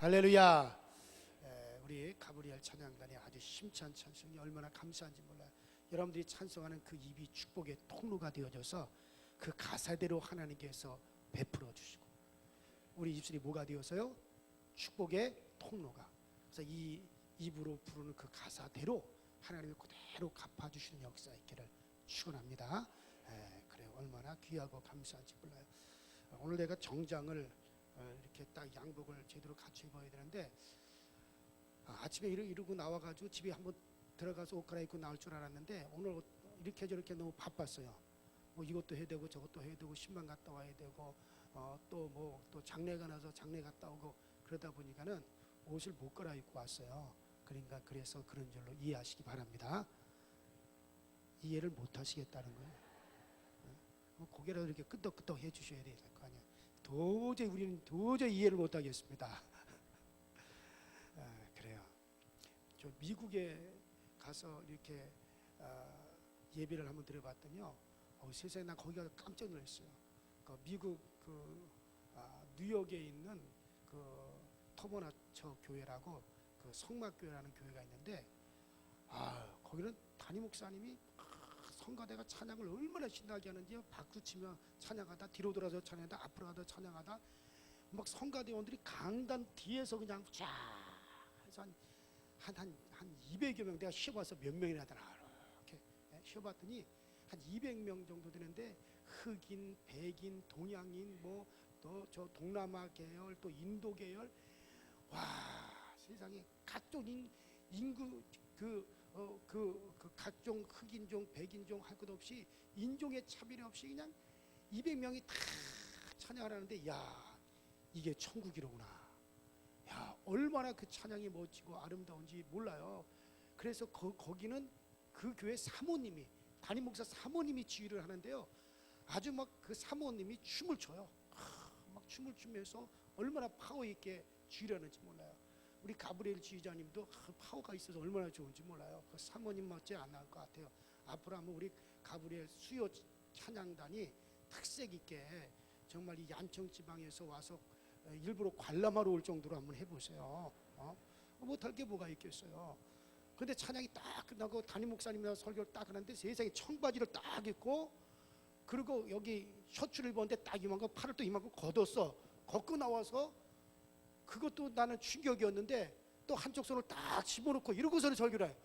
할렐루야. 우리 가브리엘 찬양단이 아주 힘찬 찬송이 얼마나 감사한지 몰라요. 여러분들이 찬송하는 그 입이 축복의 통로가 되어져서 그 가사대로 하나님께서 베풀어 주시고, 우리 입술이 뭐가 되어서요? 축복의 통로가. 그래서 이 입으로 부르는 그 가사대로 하나님이 그대로 갚아주시는 역사 있기를 축원합니다. 그래요. 얼마나 귀하고 감사한지 몰라요. 오늘 내가 정장을 이렇게 딱 양복을 제대로 갖춰 입어야 되는데, 아침에 이러고 나와가지고 집에 한번 들어가서 옷 갈아입고 나올 줄 알았는데, 오늘 이렇게 저렇게 너무 바빴어요. 뭐 이것도 해야 되고 저것도 해야 되고 신방 갔다 와야 되고 또 장례가 나서 장례 갔다 오고, 그러다 보니까는 옷을 못 갈아입고 왔어요. 그러니까 그래서 그런 줄로 이해하시기 바랍니다. 이해를 못 하시겠다는 거예요. 고개라도 이렇게 끄덕끄덕 해 주셔야 될 거 아니에요. 도저히 우리는 이해를 못 하겠습니다. 그래요. 저 미국에 가서 이렇게 예배를 한번 드려봤더니요, 세상에 나 거기 가서 깜짝 놀랐어요. 미국 뉴욕에 있는 터버나처 교회라고 성막교회라는 교회가 있는데, 거기는 담임 목사님이 성가대가 찬양을 얼마나 신나게 하는지, 박수치며 찬양하다, 뒤로 돌아서 찬양하다, 앞으로 가다 찬양하다, 막 성가대원들이 강단 뒤에서 그냥 쫙 해서 한 200여 명, 내가 쉬어봐서 몇 명이나 되나 이렇게 쉬어봤더니 한 200명 정도 되는데, 흑인, 백인, 동양인, 뭐 또 저 동남아 계열, 또 인도 계열, 와, 세상에 각종 인구 각종 흑인종, 백인종 할 것 없이, 인종의 차별이 없이 그냥 200명이 다 찬양을 하는데, 야, 이게 천국이로구나. 야, 얼마나 그 찬양이 멋지고 아름다운지 몰라요. 그래서 거기는 그 교회 사모님이, 담임 목사 사모님이 지휘를 하는데요, 아주 막 그 사모님이 춤을 춰요. 막 춤을 추면서 얼마나 파워 있게 지휘를 하는지 몰라요. 우리 가브리엘 지휘자님도 파워가 있어서 얼마나 좋은지 몰라요. 그 사모님 맞지 않을 것 같아요. 앞으로 한번 우리 가브리엘 수요 찬양단이 특색 있게 정말 이 양청 지방에서 와서 일부러 관람하러 올 정도로 한번 해보세요. 못할 게 뭐가 있겠어요. 근데 찬양이 딱 끝나고 담임 목사님이랑 설교를 딱 하는데, 세상에 청바지를 딱 입고, 그리고 여기 셔츠를 입었는데 딱 이만큼, 팔을 또 이만큼 걷었어. 걷고 나와서, 그것도 나는 충격이었는데, 또 한쪽 손을 딱 집어넣고 이러고서는 설교를 해요.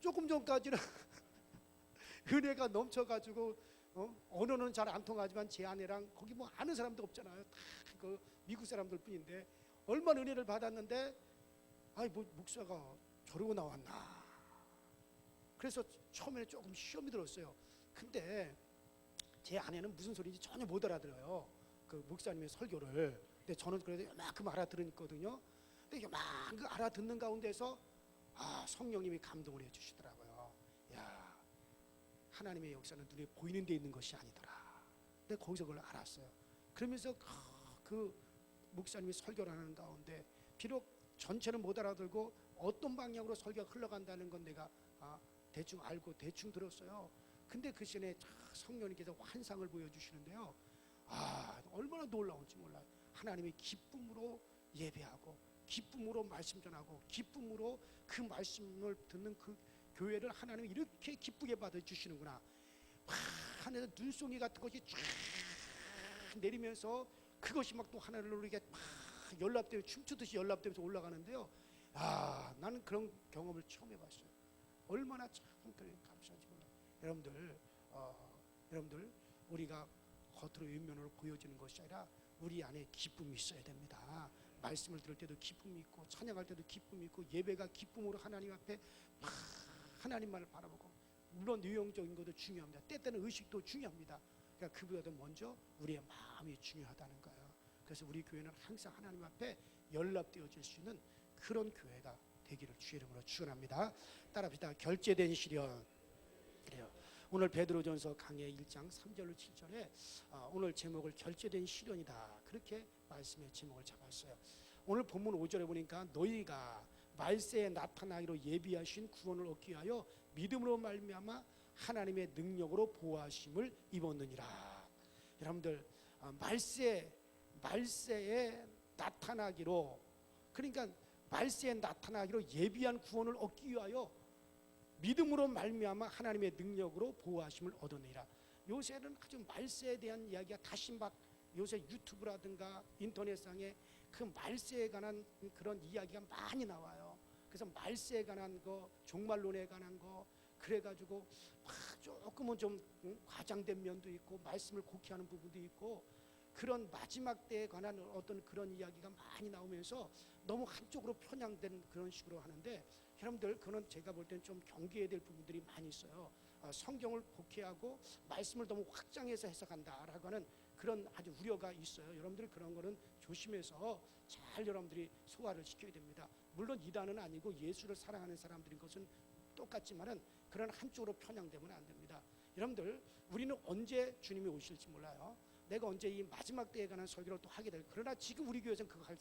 조금 전까지는 은혜가 넘쳐가지고 언어는 잘 안 통하지만 제 아내랑 거기 뭐 아는 사람도 없잖아요. 다 그 미국 사람들 뿐인데 얼마나 은혜를 받았는데, 뭐 목사가 저러고 나왔나. 그래서 처음에는 조금 시험이 들었어요. 근데 제 아내는 무슨 소리인지 전혀 못 알아들어요, 그 목사님의 설교를. 근데 저는 그래도 요만큼 알아들었거든요. 근데 요만큼 알아듣는 가운데서 성령님이 감동을 해주시더라고요. 야, 하나님의 역사는 눈에 보이는 데 있는 것이 아니더라. 근데 거기서 그걸 알았어요. 그러면서 그 목사님이 설교를 하는 가운데, 비록 전체는 못 알아들고 어떤 방향으로 설교가 흘러간다는 건 내가 대충 알고 대충 들었어요. 근데 그 시간에 성령님께서 환상을 보여주시는데요, 얼마나 놀라운지 몰라요. 하나님이 기쁨으로 예배하고, 기쁨으로 말씀 전하고, 기쁨으로 그 말씀을 듣는 그 교회를 하나님이 이렇게 기쁘게 받아주시는구나. 하늘에서 눈송이 같은 것이 쫙 내리면서, 그것이 막 또 하늘로 이렇게 막 연락되고, 춤추듯이 연락되면서 올라가는데요, 나는 그런 경험을 처음 해봤어요. 얼마나 참 감사한지 몰라요. 여러분들 우리가 겉으로 윗면으로 보여지는 것이 아니라 우리 안에 기쁨이 있어야 됩니다. 말씀을 들을 때도 기쁨이 있고, 찬양할 때도 기쁨이 있고, 예배가 기쁨으로 하나님 앞에 하나님만을 바라보고, 물론 유형적인 것도 중요합니다. 때때는 의식도 중요합니다. 그러니까 그보다도 먼저 우리의 마음이 중요하다는 거예요. 그래서 우리 교회는 항상 하나님 앞에 연락되어질 수 있는 그런 교회가 되기를 주의 이름으로 축원합니다. 따라합시다. 결제된 시련. 그래요. 오늘 베드로전서 강해 1장 3절로 7절에 오늘 제목을 결제된 시련이다, 그렇게 말씀의 제목을 잡았어요. 오늘 본문 5절에 보니까, 너희가 말세에 나타나기로 예비하신 구원을 얻기 위하여 믿음으로 말미암아 하나님의 능력으로 보호하심을 입었느니라. 여러분들, 말세에 나타나기로, 그러니까 말세에 나타나기로 예비한 구원을 얻기 위하여 믿음으로 말미암아 하나님의 능력으로 보호하심을 얻어내라. 요새는 아주 말세에 대한 이야기가 다시 막 요새 유튜브라든가 인터넷상에 그 말세에 관한 그런 이야기가 많이 나와요. 그래서 말세에 관한 거, 종말론에 관한 거, 그래가지고 조금은 좀 과장된 면도 있고 말씀을 곡해하는 부분도 있고, 그런 마지막 때에 관한 어떤 그런 이야기가 많이 나오면서 너무 한쪽으로 편향된 그런 식으로 하는데, 여러분들 그건 제가 볼 때는 좀 경계해야 될 부분들이 많이 있어요. 성경을 곡해하고 말씀을 너무 확장해서 해석한다라고 하는 그런 아주 우려가 있어요. 여러분들이 그런 거는 조심해서 잘 여러분들이 소화를 시켜야 됩니다. 물론 이단은 아니고 예수를 사랑하는 사람들인 것은 똑같지만은 그런 한쪽으로 편향되면 안 됩니다. 여러분들, 우리는 언제 주님이 오실지 몰라요. 내가 언제 이 마지막 때에 관한 설교를 또 하게 될, 그러나 지금 우리 교회에서는 그거 할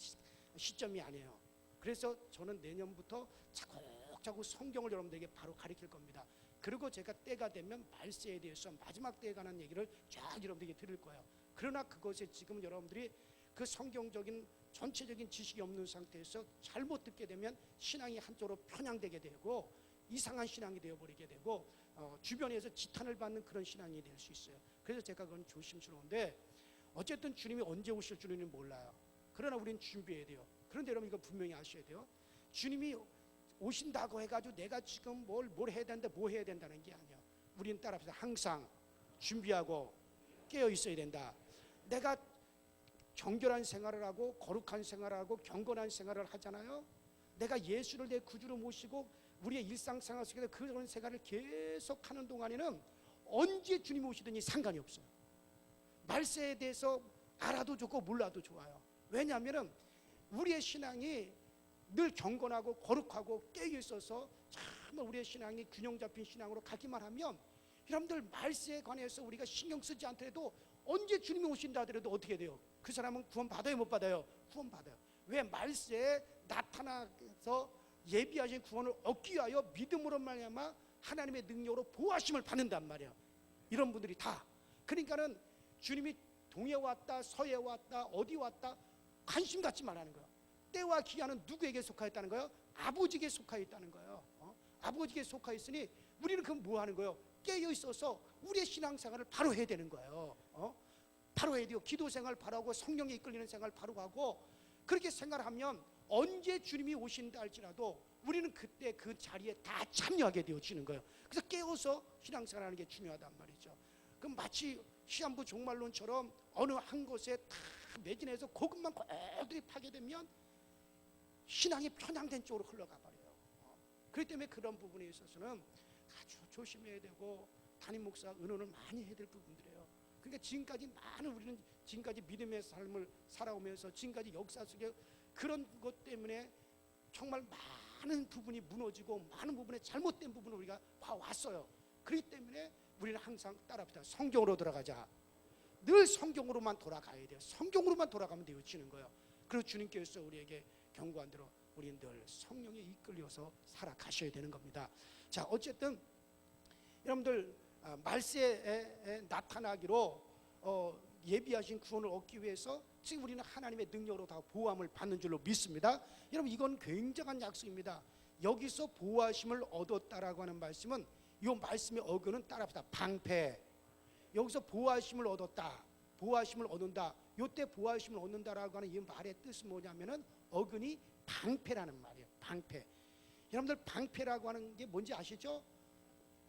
시점이 아니에요. 그래서 저는 내년부터 차곡차곡 성경을 여러분들에게 바로 가르칠 겁니다. 그리고 제가 때가 되면 말세에 대해서 마지막 때에 관한 얘기를 쫙 여러분들에게 드릴 거예요. 그러나 그것에 지금 여러분들이 그 성경적인 전체적인 지식이 없는 상태에서 잘못 듣게 되면 신앙이 한쪽으로 편향되게 되고 이상한 신앙이 되어버리게 되고 주변에서 지탄을 받는 그런 신앙이 될 수 있어요. 그래서 제가 그건 조심스러운데, 어쨌든 주님이 언제 오실 줄은 몰라요. 그러나 우리는 준비해야 돼요. 그런데 여러분 이거 분명히 아셔야 돼요. 주님이 오신다고 해가지고 내가 지금 뭘 해야 된다, 뭐 해야 된다는 게 아니에요. 우리는 따라서 항상 준비하고 깨어 있어야 된다. 내가 정결한 생활을 하고 거룩한 생활을 하고 경건한 생활을 하잖아요. 내가 예수를 내 구주로 모시고 우리의 일상생활 속에서 그런 생활을 계속하는 동안에는 언제 주님 오시든지 상관이 없어요. 말세에 대해서 알아도 좋고 몰라도 좋아요. 왜냐하면 우리의 신앙이 늘 경건하고 거룩하고 깨어 있어서 정말 우리의 신앙이 균형 잡힌 신앙으로 가기만 하면, 여러분들 말세에 관해서 우리가 신경 쓰지 않더라도 언제 주님이 오신다 하더라도 어떻게 돼요? 그 사람은 구원 받아요, 못 받아요? 구원 받아요. 왜? 말세에 나타나서 예비하신 구원을 얻기 위하여 믿음으로 말미암아 하나님의 능력으로 보호하심을 받는단 말이에요. 이런 분들이 다. 그러니까는 주님이 동해 왔다 서해 왔다 어디 왔다 관심 갖지 말라는 거예요. 때와 기한은 누구에게 속하였다는 거예요? 아버지에게 속하였다는 거예요. 아버지에게 속하였으니 우리는 그럼 뭐 하는 거예요? 깨어 있어서 우리의 신앙생활을 바로 해야 되는 거예요. 바로 해야 돼요. 기도 생활 바로 하고 성령에 이끌리는 생활 바로 하고, 그렇게 생활하면 언제 주님이 오신다 할지라도 우리는 그때 그 자리에 다 참여하게 되어지는 거예요. 그래서 깨어서 신앙생활하는 게 중요하단 말이죠. 그럼 마치 시한부 종말론처럼 어느 한 곳에 다 매진해서 그것만 고들이 파게 되면 신앙이 편향된 쪽으로 흘러가 버려요. 그렇기 때문에 그런 부분에 있어서는 아주 조심해야 되고 담임 목사 의논을 많이 해야 될 부분들이에요. 그러니까 지금까지 우리는 지금까지 믿음의 삶을 살아오면서 지금까지 역사 속에 그런 것 때문에 정말 많은 부분이 무너지고 많은 부분에 잘못된 부분을 우리가 봐왔어요. 그렇기 때문에 우리는 항상 따라합니다. 성경으로 돌아가자. 늘 성경으로만 돌아가야 돼요. 성경으로만 돌아가면 되어지는 거예요. 그리고 주님께서 우리에게 경고한 대로 우리는 늘 성령에 이끌려서 살아가셔야 되는 겁니다. 자, 어쨌든 여러분들 말세에 나타나기로 예비하신 구원을 얻기 위해서 지금 우리는 하나님의 능력으로 다 보호함을 받는 줄로 믿습니다. 여러분 이건 굉장한 약속입니다. 여기서 보호하심을 얻었다라고 하는 말씀은 이 말씀의 어근은 따라합니다. 방패. 여기서 보호하심을 얻었다, 보호하심을 얻는다. 이때 보호하심을 얻는다라고 하는 이 말의 뜻은 뭐냐면은 어근이 방패라는 말이에요. 방패. 여러분들 방패라고 하는 게 뭔지 아시죠?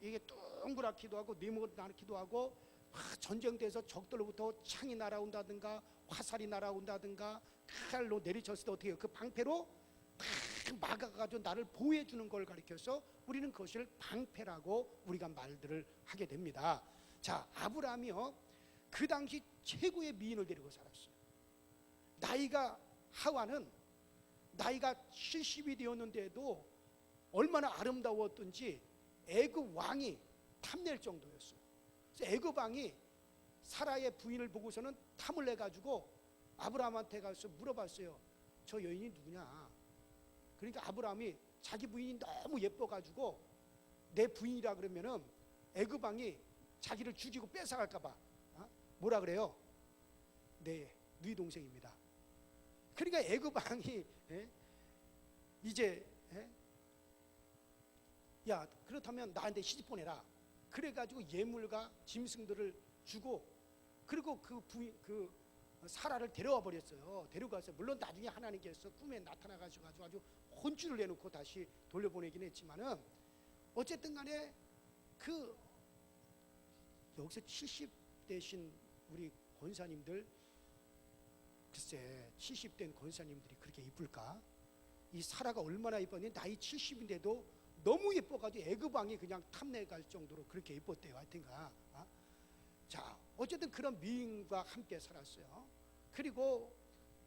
이게 동그랗기도 하고 네모나기도 하고 전쟁터에서 적들로부터 창이 날아온다든가 화살이 날아온다든가 칼로 내리쳤을 때 어떻게 해요? 그 방패로 딱 막아가지고 나를 보호해 주는 걸 가리켜서 우리는 그것을 방패라고 우리가 말들을 하게 됩니다. 자, 아브라함이요 그 당시 최고의 미인을 데리고 살았어요. 나이가 하와는 나이가 70이 되었는데도 얼마나 아름다웠던지 애굽 왕이 탐낼 정도였어요. 그래서 애굽 왕이 사라의 부인을 보고서는 탐을 내가지고 아브라함한테 가서 물어봤어요. 저 여인이 누구냐? 그러니까 아브라함이 자기 부인이 너무 예뻐가지고 내 부인이라 그러면은 애굽 왕이 자기를 죽이고 뺏어갈까봐 뭐라 그래요? 네 동생입니다. 그러니까 애굽 왕이 이제 야 그렇다면 나한테 시집 보내라. 그래가지고 예물과 짐승들을 주고 그리고 그 사라를 데려와 버렸어요. 데려가서 물론 나중에 하나님께서 꿈에 나타나가지고 아주 혼쭐을 내놓고 다시 돌려보내긴 했지만은 어쨌든 간에 여기서 70대신 우리 권사님들, 글쎄 70된 권사님들이 그렇게 이쁠까? 이 사라가 얼마나 이뻤니? 나이 70인데도 너무 예뻐가지고 애굽 왕이 그냥 탐내갈 정도로 그렇게 예뻤대요. 하여튼가. 자, 어쨌든 그런 미인과 함께 살았어요. 그리고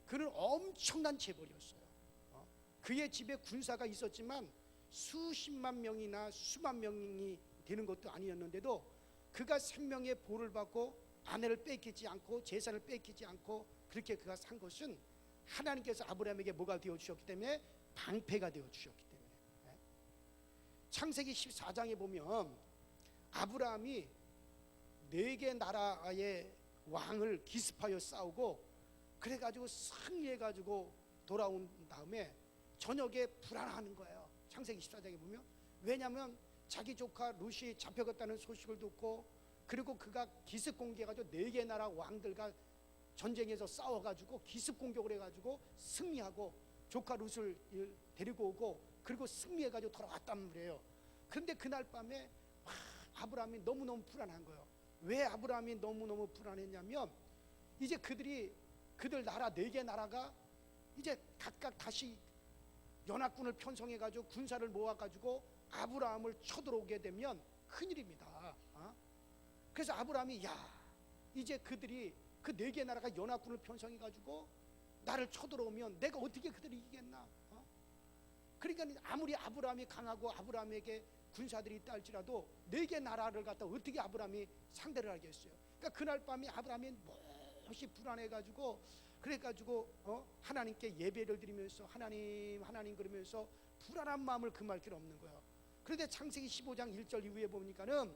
그는 엄청난 재벌이었어요. 그의 집에 군사가 있었지만 수십만 명이나 수만 명이 되는 것도 아니었는데도 그가 생명의 보를 받고 아내를 뺏기지 않고 재산을 뺏기지 않고 그렇게 그가 산 것은 하나님께서 아브라함에게 뭐가 되어주셨기 때문에 방패가 되어주셨기 때문에. 창세기 14장에 보면 아브라함이 4개 나라의 왕을 기습하여 싸우고 그래가지고 승리해가지고 돌아온 다음에 저녁에 불안하는 거예요. 창세기 14장에 보면. 왜냐하면 자기 조카 룻이 잡혀갔다는 소식을 듣고 그리고 그가 기습 공격해가지고 4개 나라 왕들과 전쟁에서 싸워가지고 기습 공격을 해가지고 승리하고 조카 룻을 데리고 오고 그리고 승리해가지고 돌아왔단 말이에요. 그런데 그날 밤에 아브라함이 너무너무 불안한 거예요. 왜 아브라함이 너무너무 불안했냐면 이제 그들 나라 4개 나라가 이제 각각 다시 연합군을 편성해가지고 군사를 모아가지고 아브라함을 쳐들어오게 되면 큰일입니다. 그래서 아브라함이 이제 그들이 그 4개 나라가 연합군을 편성해가지고 나를 쳐들어오면 내가 어떻게 그들을 이기겠나? 그러니까 아무리 아브라함이 강하고 아브라함에게 군사들이 있다 할지라도 4개 나라를 갖다 어떻게 아브라함이 상대를 하겠어요? 그러니까 그날 밤에 아브라함이 몹시 불안해가지고 그래가지고 하나님께 예배를 드리면서 하나님 그러면서 불안한 마음을 금할 길 없는 거예요. 그런데 창세기 15장 1절 이후에 보니까는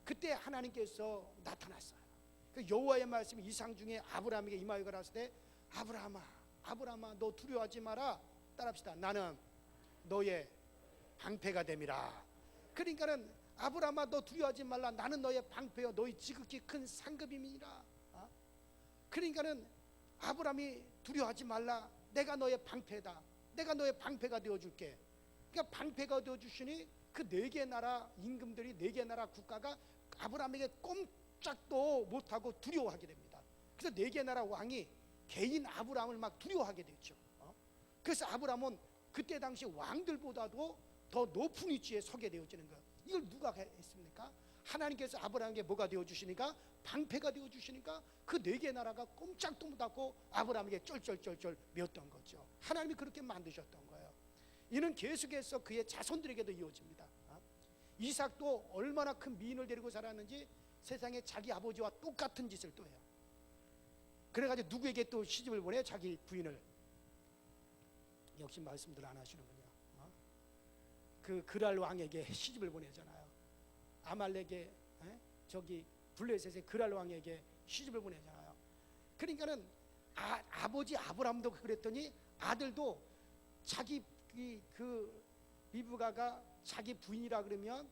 그때 하나님께서 나타났어요. 그 여호와의 말씀이 이상 중에 아브라함에게 임하여 가라사대 때 아브라함아 너 두려워하지 마라. 따라합시다. 나는 너의 방패가 됨이라. 그러니까는 아브라함아 너 두려워하지 말라. 나는 너의 방패요 너희 지극히 큰 상급임이니라. 그러니까는 아브라함이 두려워하지 말라. 내가 너의 방패다. 내가 너의 방패가 되어줄게. 그러니까 방패가 되어주시니 그 4개 나라 임금들이 4개 나라 국가가 아브라함에게 꼼짝도 못하고 두려워하게 됩니다. 그래서 4개 나라 왕이 개인 아브라함을 막 두려워하게 됐죠. 그래서 아브라함은 그때 당시 왕들보다도 더 높은 위치에 서게 되어지는 거예요. 이걸 누가 했습니까? 하나님께서 아브라함에게 뭐가 되어주시니까? 방패가 되어주시니까 그 4개 나라가 꼼짝도 못하고 아브라함에게 쩔쩔쩔쩔 메었던 거죠. 하나님이 그렇게 만드셨던 거예요. 이는 계속해서 그의 자손들에게도 이어집니다. 이삭도 얼마나 큰 미인을 데리고 살았는지 세상에 자기 아버지와 똑같은 짓을 또 해요. 그래가지고 누구에게 또 시집을 보내? 자기 부인을. 역시 말씀들 안 하시는군요. 그 그랄 왕에게 시집을 보내잖아요. 아말렉의 저기 블레셋의 그랄 왕에게 시집을 보내잖아요. 그러니까는 아버지 아브라함도 그랬더니 아들도 자기 그 리브가가 자기 부인이라 그러면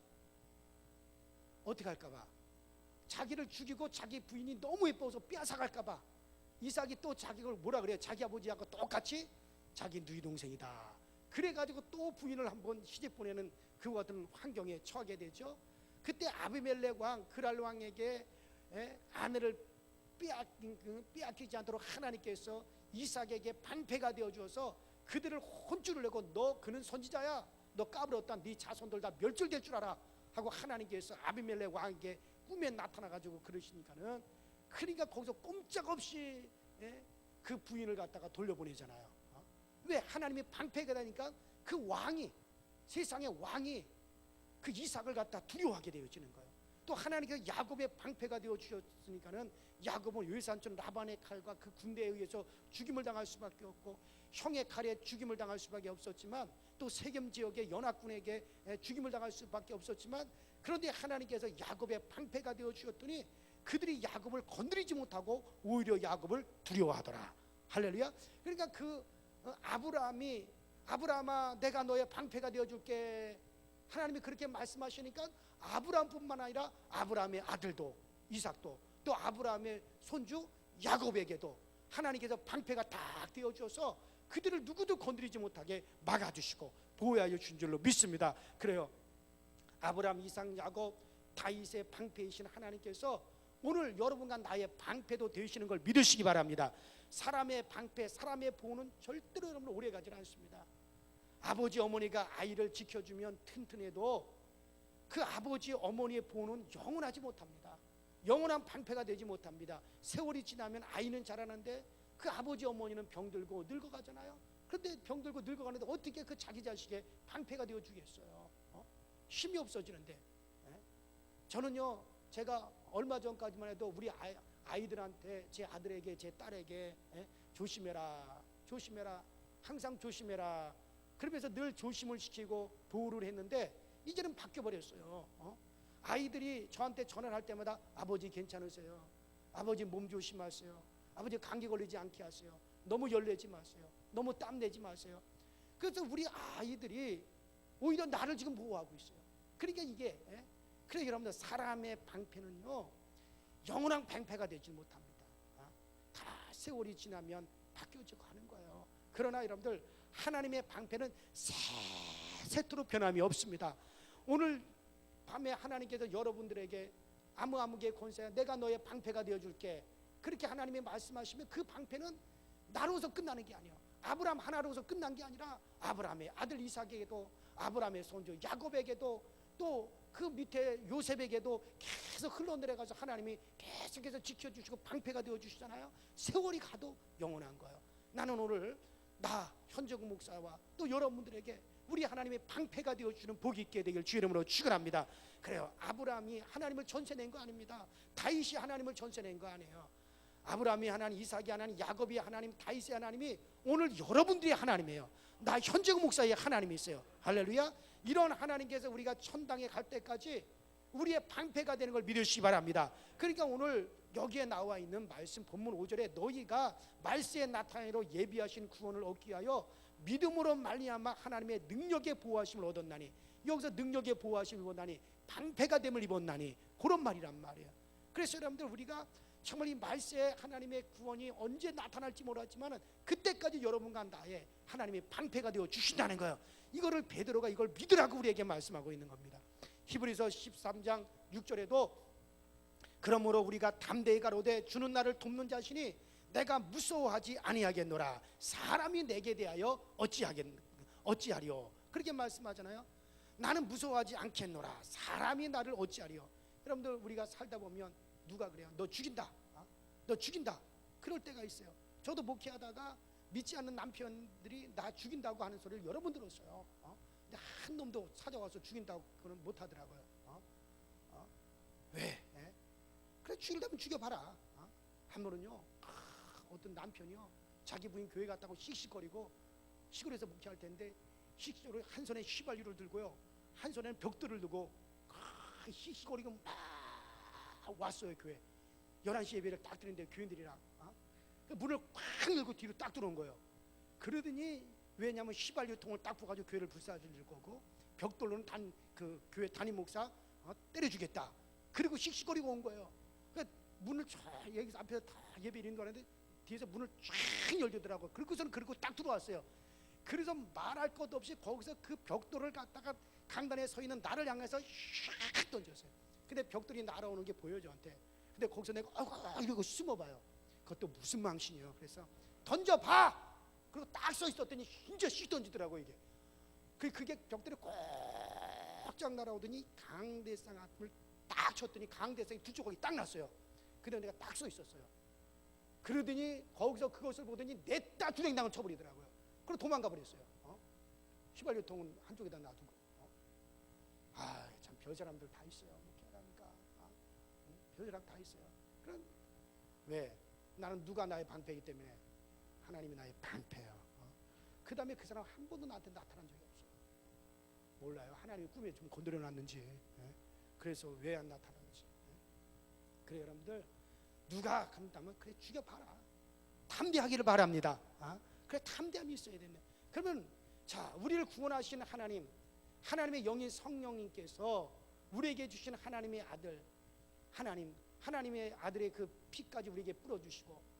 어떻게 할까봐, 자기를 죽이고 자기 부인이 너무 예뻐서 빼앗아갈까봐 이삭이 또 자기를 뭐라 그래요? 자기 아버지하고 똑같이 자기 누이 동생이다. 그래가지고 또 부인을 한번 시집 보내는 그 같은 환경에 처하게 되죠. 그때 아비멜렉 왕 그랄 왕에게 아내를 빼앗기지 않도록 하나님께서 이삭에게 방패가 되어 주어서 그들을 혼쭐을 내고 너 그는 선지자야, 너 까불었다, 네 자손들 다 멸절될 줄 알아 하고 하나님께서 아비멜렉 왕에게 꿈에 나타나가지고 그러시니까는, 그러니까 거기서 꼼짝없이 그 부인을 갖다가 돌려보내잖아요. 왜? 하나님이 방패가 되니까 그 왕이, 세상의 왕이 그 이삭을 갖다 두려워하게 되어지는 거예요. 또 하나님께서 야곱의 방패가 되어 주셨으니까는 야곱은 외산촌 라반의 칼과 그 군대에 의해서 죽임을 당할 수밖에 없고 형의 칼에 죽임을 당할 수밖에 없었지만, 또 세겜 지역의 연합군에게 죽임을 당할 수밖에 없었지만, 그런데 하나님께서 야곱의 방패가 되어 주셨더니 그들이 야곱을 건드리지 못하고 오히려 야곱을 두려워하더라 할렐루야. 그러니까 아브라함아 내가 너의 방패가 되어줄게. 하나님이 그렇게 말씀하시니까 아브라함뿐만 아니라 아브라함의 아들도 이삭도 또 아브라함의 손주 야곱에게도 하나님께서 방패가 딱 되어주어서 그들을 누구도 건드리지 못하게 막아주시고 보호하여 준 줄로 믿습니다. 그래요. 아브라함, 이삭, 야곱, 다윗의 방패이신 하나님께서 오늘 여러분과 나의 방패도 되시는 걸 믿으시기 바랍니다. 사람의 방패, 사람의 보호는 절대로 여러분 오래가지 않습니다. 아버지 어머니가 아이를 지켜주면 튼튼해도 그 아버지 어머니의 보호는 영원하지 못합니다. 영원한 방패가 되지 못합니다. 세월이 지나면 아이는 자라는데 그 아버지 어머니는 병들고 늙어가잖아요. 그런데 병들고 늙어가는데 어떻게 그 자기 자식의 방패가 되어주겠어요? 힘이 없어지는데. 저는요, 제가 얼마 전까지만 해도 우리 아이들한테, 제 아들에게, 제 딸에게 조심해라, 조심해라, 항상 조심해라, 그러면서 늘 조심을 시키고 보호를 했는데 이제는 바뀌어버렸어요. 아이들이 저한테 전화를 할 때마다 아버지 괜찮으세요? 아버지 몸 조심하세요. 아버지 감기 걸리지 않게 하세요. 너무 열내지 마세요. 너무 땀내지 마세요. 그래서 우리 아이들이 오히려 나를 지금 보호하고 있어요. 그러니까 이게 그래 여러분들 사람의 방패는요 영원한 방패가 되지 못합니다. 다 세월이 지나면 바뀌어지고 하는 거예요. 그러나 여러분들 하나님의 방패는 세세토록 변함이 없습니다. 오늘 밤에 하나님께서 여러분들에게 아무개 권세야 내가 너의 방패가 되어줄게 그렇게 하나님이 말씀하시면 그 방패는 나로서 끝나는 게 아니에요. 아브라함 하나로서 끝난 게 아니라 아브라함의 아들 이삭에게도 아브라함의 손주 야곱에게도 또 그 밑에 요셉에게도 계속 흘러내려가서 하나님이 계속해서 지켜주시고 방패가 되어주시잖아요. 세월이 가도 영원한 거예요. 나는 오늘 나 현정우 목사와 또 여러분들에게 우리 하나님의 방패가 되어주는 복이 있게 되길 주 이름으로 축원합니다. 그래요. 아브라함이 하나님을 전세낸 거 아닙니다. 다윗이 하나님을 전세낸 거 아니에요. 아브라함이 하나님, 이삭이 하나님, 야곱이 하나님, 다윗이 하나님이 오늘 여러분들이 하나님이에요. 나 현정우 목사의 하나님이 있어요. 할렐루야. 이런 하나님께서 우리가 천당에 갈 때까지 우리의 방패가 되는 걸 믿으시기 바랍니다. 그러니까 오늘 여기에 나와 있는 말씀 본문 5절에 너희가 말세에 나타내로 예비하신 구원을 얻기 위하여 믿음으로 말미암아 하나님의 능력의 보호하심을 얻었나니, 여기서 능력의 보호하심을 얻었나니 방패가 됨을 입었나니 그런 말이란 말이에요. 그래서 여러분들 우리가 정말 이 말세에 하나님의 구원이 언제 나타날지 몰랐지만 그때까지 여러분과 나의 하나님의 방패가 되어 주신다는 거예요. 이거를 베드로가 이걸 믿으라고 우리에게 말씀하고 있는 겁니다. 히브리서 13장 6절에도 그러므로 우리가 담대히 가로되 주는 나를 돕는 자신이 내가 무서워하지 아니하겠노라. 사람이 내게 대하여 어찌하리요. 그렇게 말씀하잖아요. 나는 무서워하지 않겠노라. 사람이 나를 어찌하리요. 여러분들 우리가 살다 보면 누가 그래요? 너 죽인다. 너 죽인다. 그럴 때가 있어요. 저도 목회하다가 믿지 않는 남편들이 나 죽인다고 하는 소리를 여러 번 들었어요. 근데 한 놈도 찾아와서 죽인다고 그는 못 하더라고요. 왜? 그래 죽인다면 죽여봐라. 한 번은요 어떤 남편이요 자기 부인 교회 갔다고 씩씩거리고 시골에서 목회할 텐데 씩씩거리고 한 손에 휘발유를 들고요 한 손에는 벽돌을 들고 씩씩거리고 막 왔어요. 교회 11시 예배를 딱 드리는데 교인들이랑 문을 꽉 열고 뒤로 딱 들어온 거예요. 그러더니 왜냐하면 휘발유통을 딱 부어가지고 교회를 불사질 거고 벽돌로는 그 교회 담임 목사 때려주겠다. 그리고 씩씩거리고 온 거예요. 그러니까 문을 쫙 여기 앞에서 다 예배 드리는 거 하는데 뒤에서 문을 쫙 열더라고요. 그리고서는 그리고 딱 들어왔어요. 그래서 말할 것도 없이 거기서 그 벽돌을 갖다가 강단에 서 있는 나를 향해서 샥 던졌어요. 근데 벽돌이 날아오는 게 보여 저한테. 근데 거기서 내가 이러고 숨어봐요. 그것도 무슨 망신이에요. 그래서 던져봐. 그리고 딱 서 있었더니 진짜 씩 던지더라고 이게. 그게 벽돌이 꽉쫙 날아오더니 강대상 앞을 딱 쳤더니 강대상이 두 조각이 딱 났어요. 근데 내가 딱 서 있었어요. 그러더니 거기서 그것을 보더니 냈다 주랭당을 쳐버리더라고요. 그리고 도망가 버렸어요. 휘발유통은 한쪽에다 놔두고. 참 별사람들 다 있어요. 목회라니까. 별사람 다 있어요. 그럼 왜? 나는 누가 나의 방패이기 때문에 하나님이 나의 방패예요. 그 다음에 그 사람 한 번도 나한테 나타난 적이 없어요. 몰라요. 하나님이 꿈에 좀 건드려놨는지. 그래서 왜 안 나타나는지. 그래 여러분들 누가 간다면 그래 죽여봐라. 담대하기를 바랍니다. 그래 담대함이 있어야 된다. 그러면 자, 우리를 구원하신 하나님, 하나님의 영인 성령님께서 우리에게 주신 하나님의 아들, 하나님의 아들의 그 피까지 우리에게 뿌려주시고,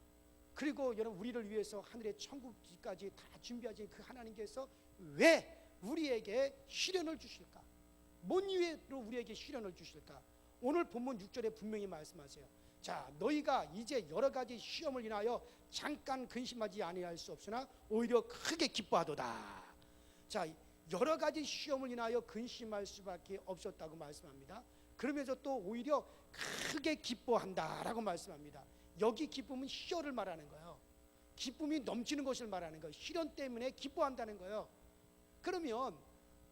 그리고 여러분 우리를 위해서 하늘의 천국까지 다 준비하신 그 하나님께서 왜 우리에게 시련을 주실까? 뭔 이유로 우리에게 시련을 주실까? 오늘 본문 6절에 분명히 말씀하세요. 자, 너희가 이제 여러 가지 시험을 인하여 잠깐 근심하지 아니할 수 없으나 오히려 크게 기뻐하도다. 자, 여러 가지 시험을 인하여 근심할 수밖에 없었다고 말씀합니다. 그러면서 또 오히려 크게 기뻐한다라고 말씀합니다. 여기 기쁨은 희열을 말하는 거예요. 기쁨이 넘치는 것을 말하는 거예요. 시련 때문에 기뻐한다는 거예요. 그러면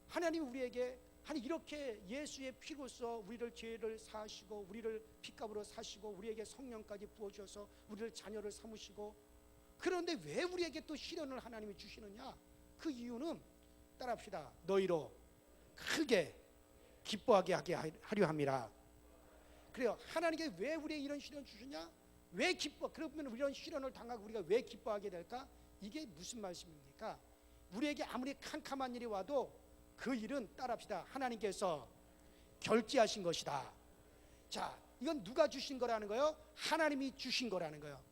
하나님 우리에게 이렇게 예수의 피로써 우리를 죄를 사하시고 우리를 피값으로 사시고 우리에게 성령까지 부어주셔서 우리를 자녀를 삼으시고, 그런데 왜 우리에게 또 시련을 하나님이 주시느냐? 그 이유는 따라합시다. 너희로 크게 기뻐하게 하려 함이라. 그래요. 하나님께 왜 우리에게 이런 시련 주시냐? 왜 기뻐? 그러면 이런 시련을 당하고 우리가 왜 기뻐하게 될까? 이게 무슨 말씀입니까? 우리에게 아무리 캄캄한 일이 와도 그 일은 따라합시다. 하나님께서 결제하신 것이다. 자, 이건 누가 주신 거라는 거예요? 하나님이 주신 거라는 거예요.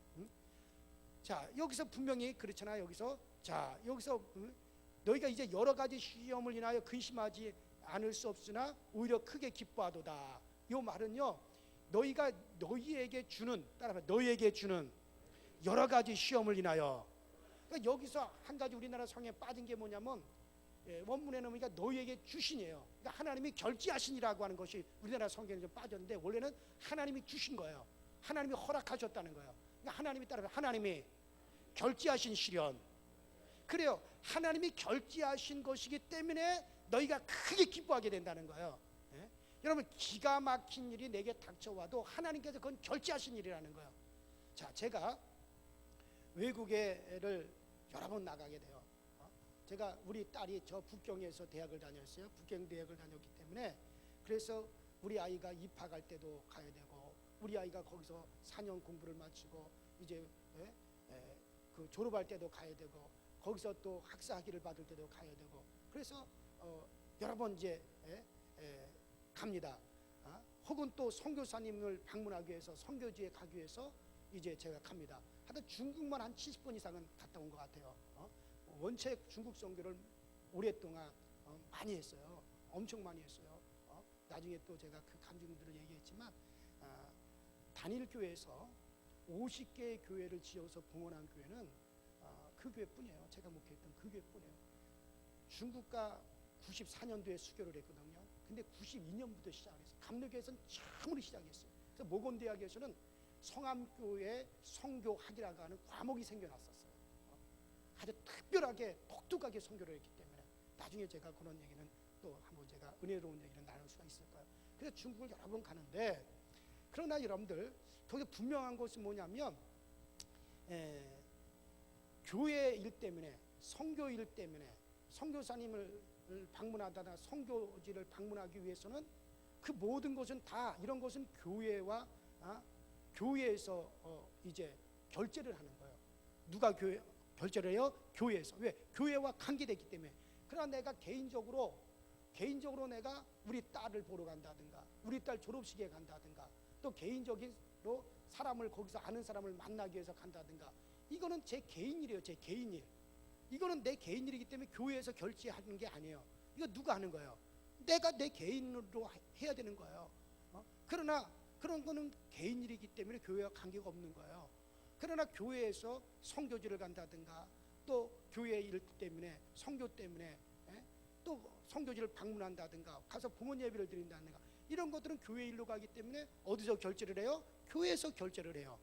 자, 여기서 분명히 그렇잖아요. 여기서 너희가 이제 여러 가지 시험을 인하여 근심하지 않을 수 없으나 오히려 크게 기뻐하도다. 이 말은요, 너희가 너희에게 주는 여러 가지 시험을 인하여, 그러니까 여기서 한 가지 우리나라 성경에 빠진 게 뭐냐면, 원문에는 그러니까 너희에게 주신이에요. 그러니까 하나님이 결제하신이라고 하는 것이 우리나라 성경에 좀 빠졌는데, 원래는 하나님이 주신 거예요. 하나님이 허락하셨다는 거예요. 그러니까 하나님이 결제하신 시련. 그래요. 하나님이 결제하신 것이기 때문에 너희가 크게 기뻐하게 된다는 거예요. 여러분, 기가 막힌 일이 내게 닥쳐와도 하나님께서 그건 결제하신 일이라는 거예요. 자, 제가 외국에를 여러 번 나가게 돼요. 제가 우리 딸이 저 북경에서 대학을 다녔어요. 북경 대학을 다녔기 때문에, 그래서 우리 아이가 입학할 때도 가야 되고, 우리 아이가 거기서 4년 공부를 마치고 이제 그 졸업할 때도 가야 되고, 거기서 또 학사 학위를 받을 때도 가야 되고, 그래서 여러 번 이제 갑니다. 혹은 또 선교사님을 방문하기 위해서, 선교지에 가기 위해서 이제 제가 갑니다. 하여튼 중국만 한 70번 이상은 갔다 온 것 같아요. 원체 중국 선교를 오랫동안 많이 했어요. 엄청 많이 했어요. 나중에 또 제가 그 감정들을 얘기했지만, 단일 교회에서 50개의 교회를 지어서 봉헌한 교회는 그 교회뿐이에요. 제가 목회했던 그 교회뿐이에요. 중국과 94년도에 수교를 했거든요. 근데 92년부터 시작을 했어요. 감리교에서는 처음으로 시작했어요. 그래서 모건대학에서는 성암교회 성교학이라고 하는 과목이 생겨났었어요. 아주 특별하게 독특하게 선교를 했기 때문에, 나중에 제가 그런 얘기는 또 한번 제가 은혜로운 얘기를 나눌 수가 있을 거예요. 그래서 중국을 여러 번 가는데, 그러나 여러분들 거기 분명한 것은 뭐냐면, 교회 일 때문에, 선교 일 때문에 선교사님을 방문하다나 선교지를 방문하기 위해서는 그 모든 것은 다, 이런 것은 교회와 교회에서 이제 결제를 하는 거예요. 누가 결제를 해요? 교회에서. 왜? 교회와 관계됐기 때문에. 그러나 내가 개인적으로 내가 우리 딸을 보러 간다든가, 우리 딸 졸업식에 간다든가, 또 개인적으로 사람을, 거기서 아는 사람을 만나기 위해서 간다든가, 이거는 제 개인 일이에요. 제 개인 일. 이거는 내 개인 일이기 때문에 교회에서 결제하는 게 아니에요. 이거 누가 하는 거예요? 내가 내 개인으로 해야 되는 거예요. 그러나 그런 거는 개인 일이기 때문에 교회와 관계가 없는 거예요. 그러나 교회에서 선교지를 간다든가, 또 교회 일 때문에, 선교 때문에 또 선교지를 방문한다든가, 가서 봉헌 예배를 드린다든가, 이런 것들은 교회 일로 가기 때문에 어디서 결제를 해요? 교회에서 결제를 해요.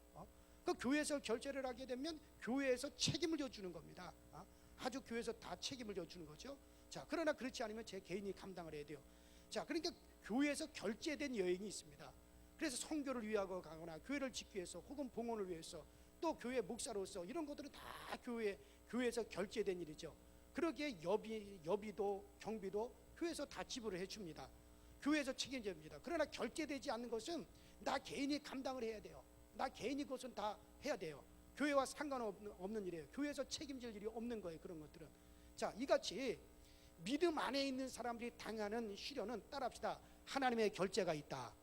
그 교회에서 결제를 하게 되면 교회에서 책임을 져주는 겁니다. 아주 교회에서 다 책임을 져주는 거죠. 자, 그러나 그렇지 않으면 제 개인이 감당을 해야 돼요. 자, 그러니까 교회에서 결제된 여행이 있습니다. 그래서 선교를 위하고 가거나, 교회를 짓기 위해서, 혹은 봉헌을 위해서, 또 교회 목사로서, 이런 것들은 다 교회에서 결제된 일이죠. 그러기에 여비도 경비도 교회에서 다 지불을 해줍니다. 교회에서 책임집니다. 그러나 결제되지 않는 것은 나 개인이 감당을 해야 돼요. 나 개인이 그것은 다 해야 돼요. 교회와 상관없는 일이에요. 교회에서 책임질 일이 없는 거예요. 그런 것들은. 자, 이같이 믿음 안에 있는 사람들이 당하는 시련은 따라합시다. 하나님의 결제가 있다.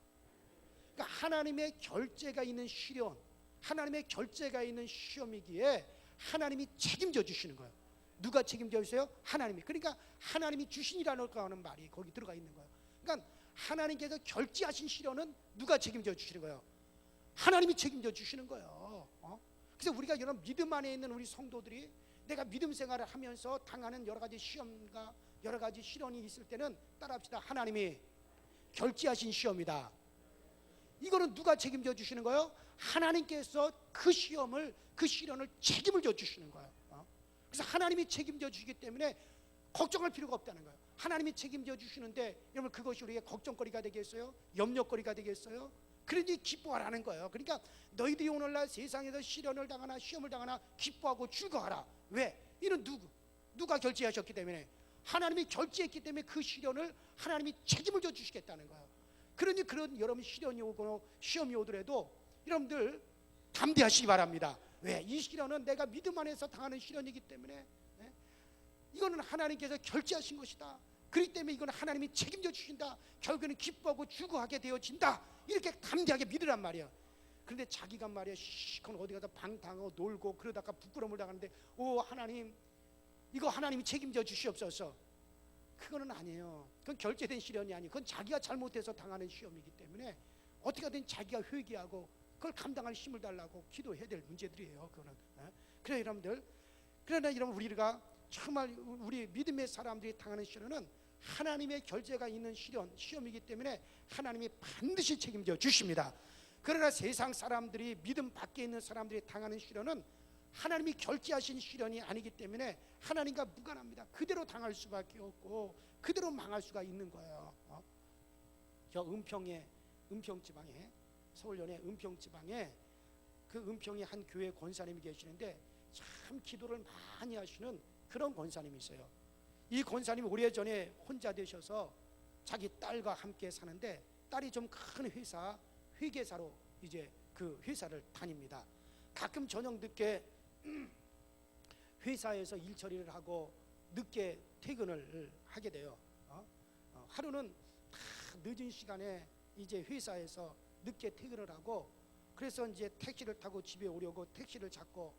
그러니까 하나님의 결제가 있는 시련, 하나님의 결제가 있는 시험이기에 하나님이 책임져 주시는 거예요. 누가 책임져 주세요? 하나님이. 그러니까 하나님이 주신이라는 말이 거기 들어가 있는 거예요. 그러니까 하나님께서 결제하신 시련은 누가 책임져 주시는 거예요? 하나님이 책임져 주시는 거예요. 그래서 우리가 여러분 믿음 안에 있는 우리 성도들이 내가 믿음 생활을 하면서 당하는 여러 가지 시험과 여러 가지 시련이 있을 때는 따라합시다. 하나님이 결제하신 시험이다. 이거는 누가 책임져 주시는 거예요? 하나님께서 그 시험을, 그 시련을 책임을 져 주시는 거예요. 그래서 하나님이 책임져 주시기 때문에 걱정할 필요가 없다는 거예요. 하나님이 책임져 주시는데 여러분 그것이 우리의 걱정거리가 되겠어요? 염려거리가 되겠어요? 그러니 기뻐하라는 거예요. 그러니까 너희들이 오늘날 세상에서 시련을 당하나 시험을 당하나 기뻐하고 즐거워하라. 왜? 이는 누가 결제하셨기 때문에, 하나님이 결제했기 때문에 그 시련을 하나님이 책임을 져 주시겠다는 거예요. 그러니 그런 여러분 시련이 오거나 시험이 오더라도 여러분들 담대하시기 바랍니다. 왜? 이 시련은 내가 믿음 안에서 당하는 시련이기 때문에 이거는 하나님께서 결제하신 것이다. 그렇기 때문에 이건 하나님이 책임져 주신다. 결국에는 기뻐하고 즐거워하게 되어진다. 이렇게 담대하게 믿으란 말이야. 그런데 자기가 말이야 시커먼 어디 가서 방탕하고 놀고 그러다가 부끄러움을 당하는데 오 하나님 이거 하나님이 책임져 주시옵소서. 그거는 아니에요. 그건 결제된 시련이 아니에요. 그건 자기가 잘못해서 당하는 시험이기 때문에 어떻게든 자기가 회개하고 그걸 감당할 힘을 달라고 기도해야 될 문제들이에요. 그거는. 그래 여러분들, 그러나 여러분 우리가 정말 우리 믿음의 사람들이 당하는 시련은 하나님의 결제가 있는 시험이기 때문에 하나님이 반드시 책임져 주십니다. 그러나 세상 사람들이 믿음 밖에 있는 사람들이 당하는 시련은 하나님이 결제하신 시련이 아니기 때문에 하나님과 무관합니다. 그대로 당할 수밖에 없고 그대로 망할 수가 있는 거예요. 저 은평지방에 서울연의 은평지방에 그 은평의 한 교회 권사님이 계시는데 참 기도를 많이 하시는 그런 권사님이 있어요. 이 권사님이 오래전에 혼자 되셔서 자기 딸과 함께 사는데 딸이 좀 큰 회사 회계사로 이제 그 회사를 다닙니다. 가끔 저녁 늦게 회사에서 일 처리를 하고 늦게 퇴근을 하게 돼요. 하루는 다 늦은 시간에 이제 회사에서 늦게 퇴근을 하고 그래서 이제 택시를 타고 집에 오려고 택시를 잡고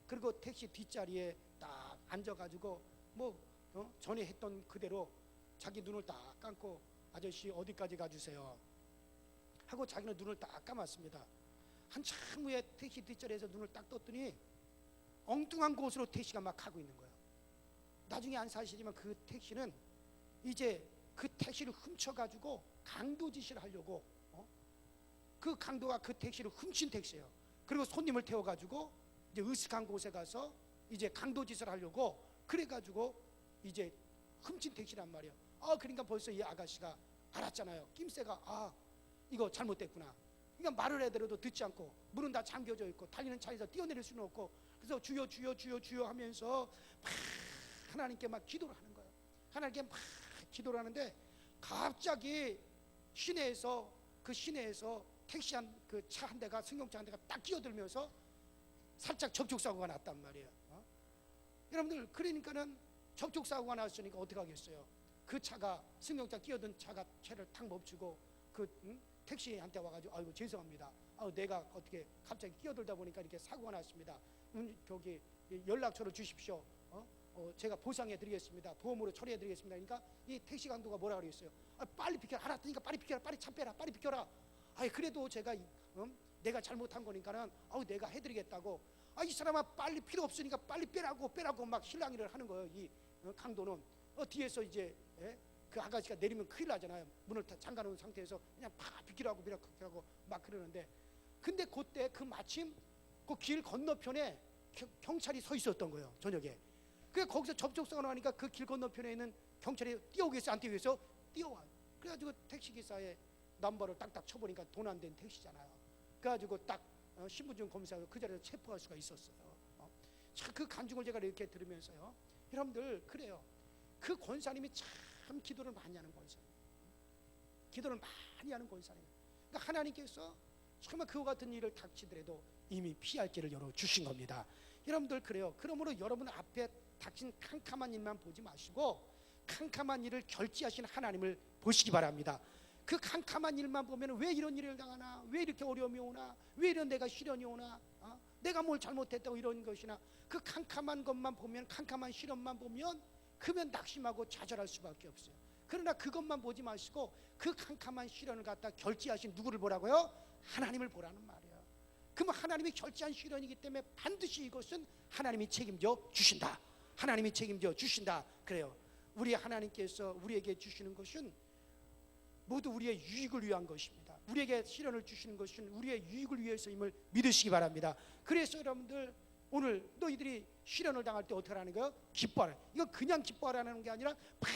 그리고 택시 뒷자리에 딱 앉아가지고 전에 했던 그대로 자기 눈을 딱 감고 아저씨 어디까지 가주세요 하고 자기는 눈을 딱 감았습니다. 한참 후에 택시 뒷자리에서 눈을 딱 떴더니 엉뚱한 곳으로 택시가 막 가고 있는 거예요. 나중에 안 사실이지만 그 택시는 이제 그 택시를 훔쳐가지고 강도짓을 하려고 그 강도가 그 택시를 훔친 택시예요. 그리고 손님을 태워가지고 이제 으슥한 곳에 가서 이제 강도짓을 하려고 그래가지고 이제 훔친 택시란 말이에요. 그러니까 벌써 이 아가씨가 알았잖아요. 낌새가 이거 잘못됐구나. 그러니까 말을 해더라도 듣지 않고 문은 다 잠겨져 있고 달리는 차에서 뛰어내릴 수는 없고 그래서 주여 주여 주여 주여 하면서 막 하나님께 막 기도를 하는 거예요. 하나님께 막 기도를 하는데 갑자기 시내에서 택시 그 차 한 대가 승용차 한 대가 딱 끼어들면서 살짝 접촉사고가 났단 말이에요. 여러분들 그러니까는 접촉사고가 났으니까 어떻게 하겠어요? 그 차가 승용차 끼어든 차를 탁 멈추고 택시한테 와가지고 아이고 죄송합니다. 내가 어떻게 갑자기 끼어들다 보니까 이렇게 사고가 났습니다. 저기 연락처를 주십시오. 제가 보상해드리겠습니다. 보험으로 처리해드리겠습니다. 그러니까 이 택시 강도가 뭐라 그랬어요? 빨리 비켜라. 알았으니까 빨리 비켜라. 빨리 차 빼라. 빨리 비켜라. 그래도 제가 내가 잘못한 거니까는 내가 해드리겠다고. 이 사람아 빨리 필요 없으니까 빨리 빼라고 막 실랑이를 하는 거예요. 이 강도는 뒤에서 이제 그 아가씨가 내리면 큰일 나잖아요. 문을 다 잠가놓은 상태에서 그냥 팍 비키라고 막 그러는데 근데 그때 마침 그 길 건너편에 경찰이 서 있었던 거예요. 저녁에. 그래서 거기서 접촉사고가 나니까 그 길 건너편에 있는 경찰이 뛰어오겠어요? 안 뛰어오겠어요? 뛰어와. 그래가지고 택시기사의 넘버를 딱딱 쳐보니까 돈 안 된 택시잖아요. 그래가지고 딱 신분증 검사하고 그 자리에서 체포할 수가 있었어요. 그 간증을 제가 이렇게 들으면서요. 여러분들 그래요. 그 권사님이 참 기도를 많이 하는 권사님. 기도를 많이 하는 권사님. 그러니까 하나님께서 정말 그와 같은 일을 닥치더라도 이미 피할 길을 열어 주신 겁니다. 여러분들 그래요. 그러므로 여러분 앞에 닥친 캄캄한 일만 보지 마시고 캄캄한 일을 결지하신 하나님을 보시기 바랍니다. 그 캄캄한 일만 보면 왜 이런 일을 당하나, 왜 이렇게 어려움이 오나, 왜 이런 내가 시련이 오나, 내가 뭘 잘못했다고 이런 것이나, 그 캄캄한 것만 보면, 캄캄한 시련만 보면 그러면 낙심하고 좌절할 수밖에 없어요. 그러나 그것만 보지 마시고 그 캄캄한 시련을 갖다 결지하신 누구를 보라고요? 하나님을 보라는 말이에요. 그럼 하나님이 결지한 시련이기 때문에 반드시 이것은 하나님이 책임져 주신다. 하나님이 책임져 주신다. 그래요. 우리 하나님께서 우리에게 주시는 것은 모두 우리의 유익을 위한 것입니다. 우리에게 시련을 주시는 것은 우리의 유익을 위해서임을 믿으시기 바랍니다. 그래서 여러분들 오늘 너희들이 시련을 당할 때 어떻게 하는 거예요? 기뻐하라. 이거 그냥 기뻐하라는 게 아니라 막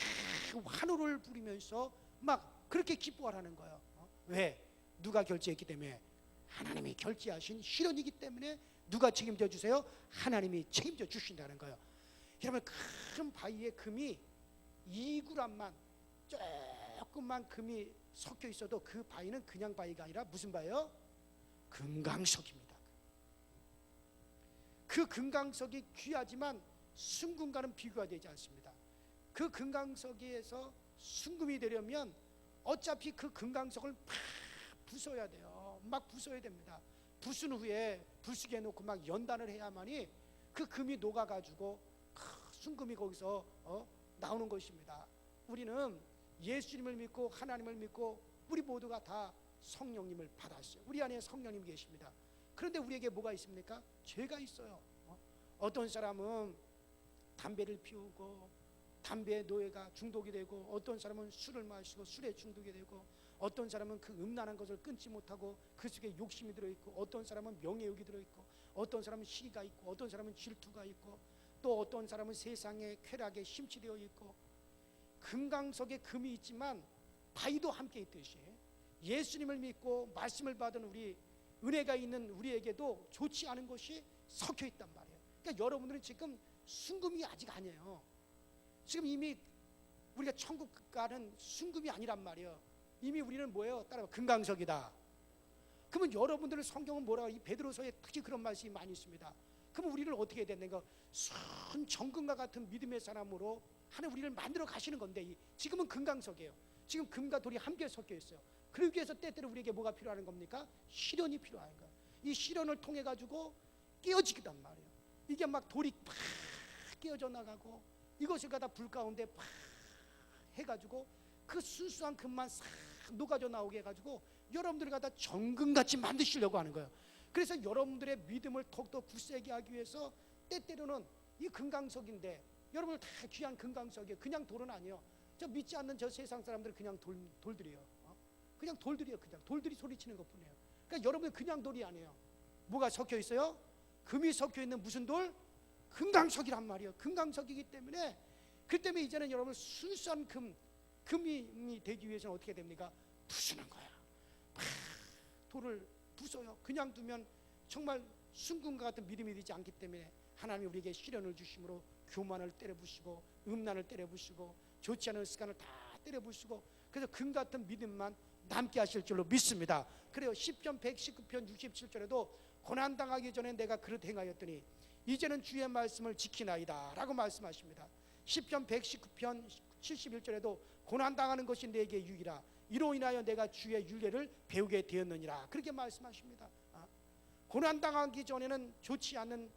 환호를 부리면서 막 그렇게 기뻐하라는 거예요. 왜? 누가 결제했기 때문에? 하나님이 결제하신 시련이기 때문에 누가 책임져 주세요? 하나님이 책임져 주신다는 거예요. 여러분 큰 바위에 금이 2g만 조금만 금이 섞여 있어도 그 바위는 그냥 바위가 아니라 무슨 바위요? 금강석입니다. 그 금강석이 귀하지만 순금과는 비교가 되지 않습니다. 그 금강석에서 순금이 되려면 어차피 그 금강석을 막 부숴야 돼요. 막 부숴야 됩니다. 부순 후에 불쑥에 놓고 막 연단을 해야만이 그 금이 녹아가지고 순금이 거기서 나오는 것입니다. 우리는 예수님을 믿고 하나님을 믿고 우리 모두가 다 성령님을 받았어요. 우리 안에 성령님이 계십니다. 그런데 우리에게 뭐가 있습니까? 죄가 있어요. 어떤 사람은 담배를 피우고 담배의 노예가 중독이 되고, 어떤 사람은 술을 마시고 술에 중독이 되고, 어떤 사람은 그 음란한 것을 끊지 못하고 그 속에 욕심이 들어있고, 어떤 사람은 명예욕이 들어있고, 어떤 사람은 시기가 있고, 어떤 사람은 질투가 있고, 또 어떤 사람은 세상의 쾌락에 심취되어 있고. 금강석에 금이 있지만 바위도 함께 있듯이 예수님을 믿고 말씀을 받은 우리, 은혜가 있는 우리에게도 좋지 않은 것이 섞여 있단 말이에요. 그러니까 여러분들은 지금 순금이 아직 아니에요. 지금 이미 우리가 천국 가는 순금이 아니란 말이에요. 이미 우리는 뭐예요? 따라가 금강석이다. 그러면 여러분들은 성경은 뭐라고, 이 베드로서에 특히 그런 말씀이 많이 있습니다. 그러면 우리를 어떻게 해야 되는가? 순 정금과 같은 믿음의 사람으로 하나님 우리를 만들어 가시는 건데, 지금은 금강석이에요. 지금 금과 돌이 함께 섞여 있어요. 그러기 위해서 때때로 우리에게 뭐가 필요한 겁니까? 시련이 필요한 거예요. 이 시련을 통해 가지고 깨어지기단 말이에요. 이게 막 돌이 팍 깨어져 나가고 이것을 갖다 불 가운데 팍 해가지고 그 순수한 금만 싹 녹아져 나오게 해가지고 여러분들을 갖다 정금같이 만드시려고 하는 거예요. 그래서 여러분들의 믿음을 더욱더 굳세게 하기 위해서 때때로는 이 금강석인데, 여러분들 다 귀한 금강석이에요. 그냥 돌은 아니에요. 저 믿지 않는 저 세상 사람들은 그냥 돌들이에요. 그냥 돌들이에요. 그냥 돌들이 소리치는 것뿐이에요. 그러니까 여러분은 그냥 돌이 아니에요. 뭐가 섞여 있어요? 금이 섞여 있는 무슨 돌? 금강석이란 말이에요. 금강석이기 때문에, 그 때문에 이제는 여러분 순수한 금이 되기 위해서는 어떻게 됩니까? 부수는 거야. 돌을 부숴요. 그냥 두면 정말 순금과 같은 믿음이 되지 않기 때문에 하나님이 우리에게 시련을 주심으로 교만을 때려부시고 음란을 때려부시고 좋지 않은 습관을 다 때려부시고, 그래서 금 같은 믿음만 남게 하실 줄로 믿습니다. 그래요. 10편 119편 67절에도 고난당하기 전에 내가 그릇 행하였더니 이제는 주의 말씀을 지키나이다 라고 말씀하십니다. 10편 119편 71절에도 고난당하는 것이 내게 유익이라, 이로 인하여 내가 주의 율례를 배우게 되었느니라, 그렇게 말씀하십니다. 고난당하기 전에는 좋지 않은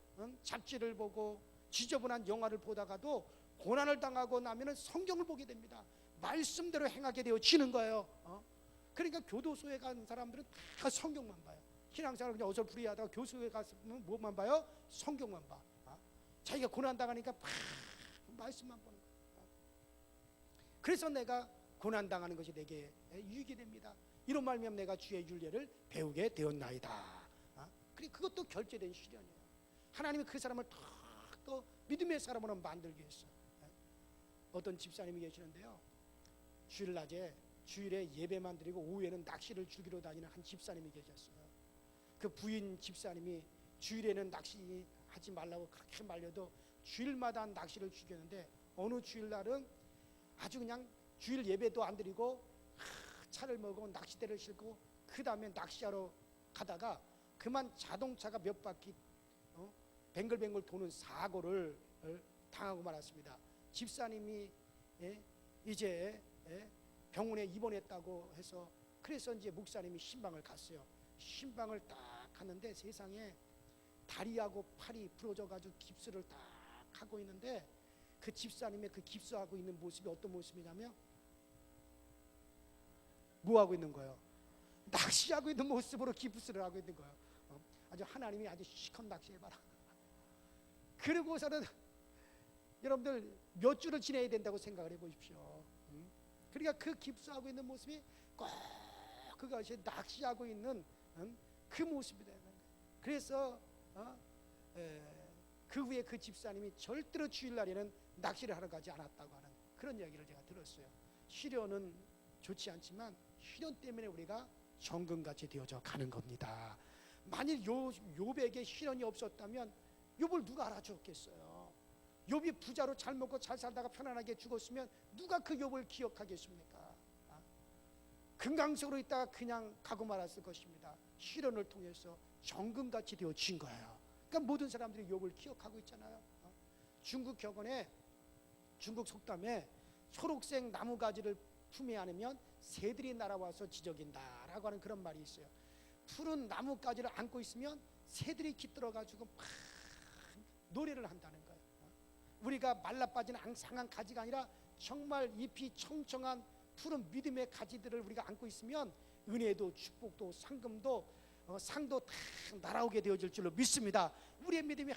잡지를 보고 지저분한 영화를 보다가도 고난을 당하고 나면 성경을 보게 됩니다. 말씀대로 행하게 되어지는 거예요. 그러니까 교도소에 간 사람들은 다 성경만 봐요. 신앙생활을 그냥 어설프리하다가 교수에 가면 뭐만 봐요? 성경만 봐. 자기가 고난당하니까 말씀만 보는 거예요. 그래서 내가 고난당하는 것이 내게 유익이 됩니다. 이런 말미암아 내가 주의 율례를 배우게 되었나이다. 그것도 결제된 시련이에요. 하나님이 그 사람을 더 믿음의 사람으로 만들기 위해서. 어떤 집사님이 계시는데요, 주일낮에 주일에 예배만 드리고 오후에는 낚시를 즐기러 다니는 한 집사님이 계셨어요. 그 부인 집사님이 주일에는 낚시하지 말라고 그렇게 말려도 주일마다 낚시를 즐겼는데, 어느 주일날은 아주 그냥 주일 예배도 안 드리고 차를 몰고 낚싯대를 싣고 그 다음에 낚시하러 가다가 그만 자동차가 몇 바퀴 뱅글뱅글 도는 사고를 당하고 말았습니다. 집사님이 이제 병원에 입원했다고 해서 그래서 이제 목사님이 신방을 갔어요. 신방을 딱 갔는데 세상에 다리하고 팔이 부러져 가지고 깁스를 딱 하고 있는데 그 집사님의 그 깁스하고 있는 모습이 어떤 모습이냐면 뭐 하고 있는 거예요? 낚시하고 있는 모습으로 깁스를 하고 있는 거예요. 아주 하나님이 아주 시커먼 낚시해봐라. 그러고서는 여러분들 몇 주를 지내야 된다고 생각을 해보십시오. 그러니까 그 깁스하고 있는 모습이 꼭 그것이 낚시하고 있는 그 모습이 되는 거예요. 그래서 그 후에 그 집사님이 절대로 주일날에는 낚시를 하러 가지 않았다고 하는 그런 이야기를 제가 들었어요. 시련은 좋지 않지만 시련 때문에 우리가 정금같이 되어져 가는 겁니다. 만일 욥에게 시련이 없었다면 욥을 누가 알아주었겠어요? 욥이 부자로 잘 먹고 잘 살다가 편안하게 죽었으면 누가 그 욥을 기억하겠습니까? 금강석으로 있다가 그냥 가고 말았을 것입니다. 시련을 통해서 정금같이 되어진 거예요. 그러니까 모든 사람들이 욥을 기억하고 있잖아요. 중국 격언에, 중국 속담에 초록색 나무가지를 품에 안으면 새들이 날아와서 지저긴다라고 하는 그런 말이 있어요. 푸른 나뭇가지를 안고 있으면 새들이 깃들어가지고 막 노래를 한다는 거예요. 우리가 말라빠진 앙상한 가지가 아니라 정말 잎이 청청한 푸른 믿음의 가지들을 우리가 안고 있으면 은혜도 축복도 상금도 상도 다 날아오게 되어질 줄로 믿습니다. 우리의 믿음이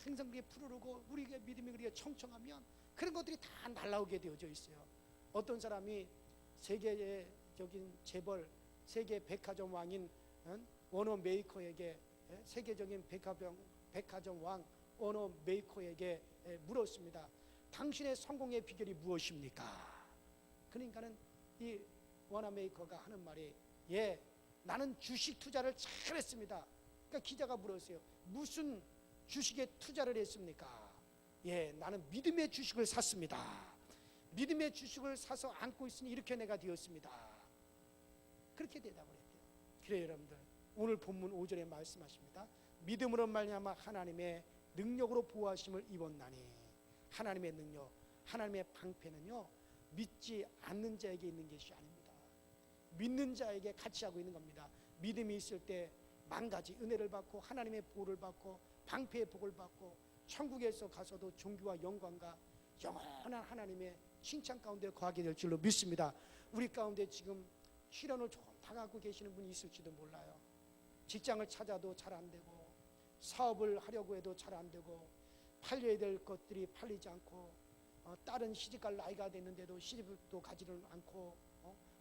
항상 그렇게 푸르르고 우리의 믿음이 그렇게 청청하면 그런 것들이 다 날아오게 되어져 있어요. 어떤 사람이 세계적인 재벌, 세계 백화점 왕인 워너 메이커에게, 세계적인 백화점 왕 워너 메이커에게 물었습니다. 당신의 성공의 비결이 무엇입니까? 그러니까는 이 워너 메이커가 하는 말이 나는 주식 투자를 잘했습니다. 그러니까 기자가 물었어요. 무슨 주식에 투자를 했습니까? 나는 믿음의 주식을 샀습니다. 믿음의 주식을 사서 안고 있으니 이렇게 내가 되었습니다. 그렇게 대답을 했대요. 그래요, 여러분들. 오늘 본문 5절에 말씀하십니다. 믿음으로 말미암아 하나님의 능력으로 보호하심을 입었나니. 하나님의 능력, 하나님의 방패는요, 믿지 않는 자에게 있는 것이 아닙니다. 믿는 자에게 같이 하고 있는 겁니다. 믿음이 있을 때 만가지 은혜를 받고 하나님의 보호를 받고 방패의 복을 받고 천국에서 가서도 존귀와 영광과 영원한 하나님의 칭찬 가운데 거하게 될 줄로 믿습니다. 우리 가운데 지금 시련을 조금 당하고 계시는 분이 있을지도 몰라요. 직장을 찾아도 잘 안 되고 사업을 하려고 해도 잘 안 되고 팔려야 될 것들이 팔리지 않고 딸은 시집갈 나이가 됐는데도 시집도 가지를 않고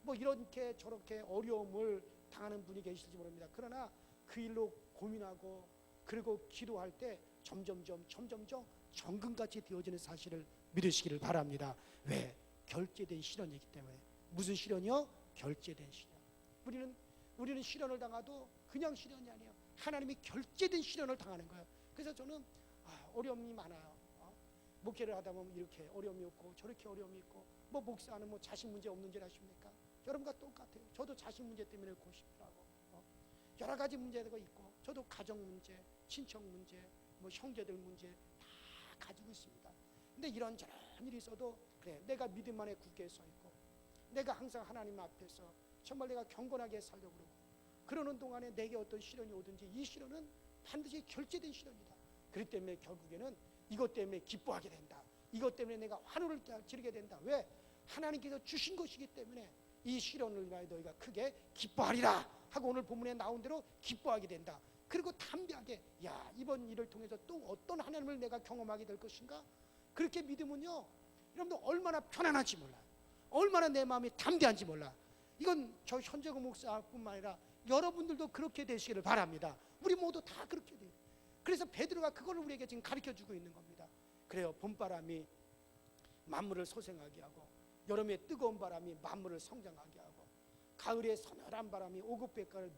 뭐 이렇게 저렇게 어려움을 당하는 분이 계실지 모릅니다. 그러나 그 일로 고민하고 그리고 기도할 때 점점점 정금같이 되어지는 사실을 믿으시기를 바랍니다. 왜? 결제된 시련이기 때문에. 무슨 시련이요? 결제된 시련. 우리는 시련을 당해도 그냥 시련이 아니에요. 하나님이 결제된 시련을 당하는 거예요. 그래서 저는 어려움이 많아요. 목회를 하다 보면 이렇게 어려움이 있고 저렇게 어려움이 있고 뭐 목사는 뭐 자식 문제 없는 줄 아십니까? 여러분과 똑같아요. 저도 자식 문제 때문에 고싶더라고. 여러 가지 문제가 있고 저도 가정 문제, 친척 문제, 뭐 형제들 문제 다 가지고 있습니다. 근데 이런저런 일이 있어도 그래, 내가 믿음 안에 굳게 서 있고 내가 항상 하나님 앞에서 정말 내가 경건하게 살려고 그러고 그러는 동안에 내게 어떤 시련이 오든지 이 시련은 반드시 결제된 시련이다. 그렇기 때문에 결국에는 이것 때문에 기뻐하게 된다. 이것 때문에 내가 환호를 지르게 된다. 왜? 하나님께서 주신 것이기 때문에 이 시련을 인하여 너희가 크게 기뻐하리라 하고 오늘 본문에 나온 대로 기뻐하게 된다. 그리고 담대하게 이번 일을 통해서 또 어떤 하나님을 내가 경험하게 될 것인가? 그렇게 믿으면요, 여러분들 얼마나 편안한지 몰라요. 얼마나 내 마음이 담대한지 몰라. 이건 저 현재고 목사뿐만 아니라 여러분들도 그렇게 되시기를 바랍니다. 우리 모두 다 그렇게 돼요. 그래서 베드로가 그걸 우리에게 지금 가르쳐주고 있는 겁니다. 그래요, 봄바람이 만물을 소생하게 하고 여름에 뜨거운 바람이 만물을 성장하게 하고 가을에 서늘한 바람이 오곡백과를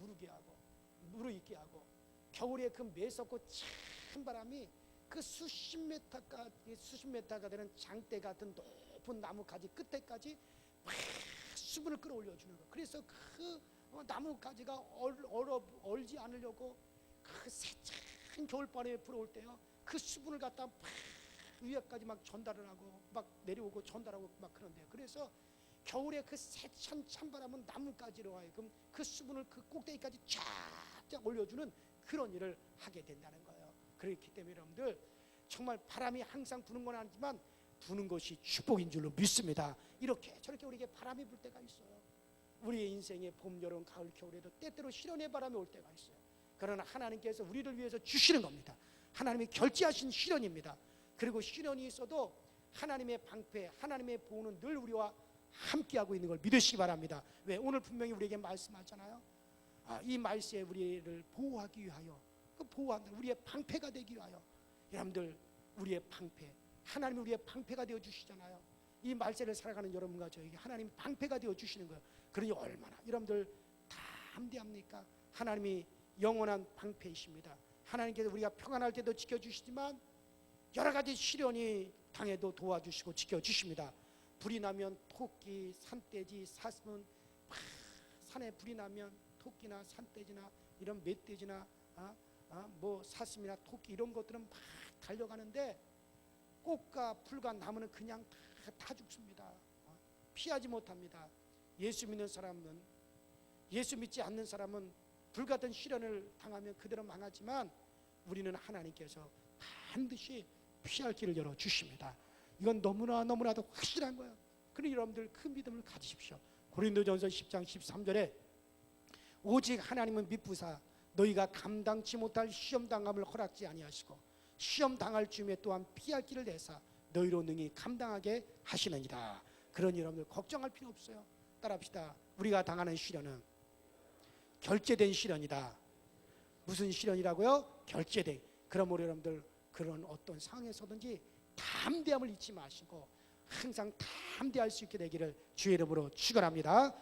무르익게 하고 겨울에 그 매섭고 찬 바람이 그 수십 메타가 되는 장대 같은 높은 나무 가지 끝에까지 막 수분을 끌어올려 주는 거예요. 그래서 그 나무 가지가 얼지 않으려고 그 세찬 겨울바람에 불어올 때요, 그 수분을 갖다 막 위에까지 막 전달을 하고 막 내려오고 전달하고 막 그런데요. 그래서 겨울에 그 세찬 찬바람은 나무까지로 와요. 그럼 그 수분을 그 꼭대기까지 쫙쫙 올려주는 그런 일을 하게 된다는 거예요. 그렇기 때문에 여러분들 정말 바람이 항상 부는 건 아니지만 부는 것이 축복인 줄로 믿습니다. 이렇게 저렇게 우리에게 바람이 불 때가 있어요. 우리의 인생에 봄, 여름, 가을, 겨울에도 때때로 시련의 바람이 올 때가 있어요. 그러나 하나님께서 우리를 위해서 주시는 겁니다. 하나님이 결제하신 시련입니다. 그리고 시련이 있어도 하나님의 방패, 하나님의 보호는 늘 우리와 함께하고 있는 걸 믿으시기 바랍니다. 왜? 오늘 분명히 우리에게 말씀하잖아요. 이 말세에 우리를 보호하기 위하여, 그 보호하는 우리의 방패가 되기 위하여, 여러분들 우리의 방패, 하나님이 우리의 방패가 되어 주시잖아요. 이 말세를 살아가는 여러분과 저에게 하나님이 방패가 되어 주시는 거예요. 그러니 얼마나 여러분들 담대합니까? 하나님이 영원한 방패이십니다. 하나님께서 우리가 평안할 때도 지켜주시지만 여러 가지 시련이 당해도 도와주시고 지켜주십니다. 불이 나면 토끼, 산돼지, 사슴은 산에 불이 나면 토끼나 산돼지나 이런 멧돼지나 뭐 사슴이나 토끼 이런 것들은 막 달려가는데 꽃과 풀과 나무는 그냥 다 죽습니다. 피하지 못합니다. 예수 믿는 사람은, 예수 믿지 않는 사람은 불같은 시련을 당하면 그대로 망하지만 우리는 하나님께서 반드시 피할 길을 열어주십니다. 이건 너무나도 확실한 거예요. 그러니 여러분들 큰 믿음을 가지십시오. 고린도전서 10장 13절에 오직 하나님은 미쁘사 너희가 감당치 못할 시험당함을 허락지 아니하시고 시험당할 즈음에 또한 피할 길을 내사 너희로 능히 감당하게 하시느니라. 그러니 여러분들 걱정할 필요 없어요. 따라합시다. 우리가 당하는 시련은 결제된 시련이다. 무슨 시련이라고요? 결제된. 그러므로 여러분들 그런 어떤 상황에서든지 담대함을 잊지 마시고 항상 담대할 수 있게 되기를 주의 이름으로 축원합니다.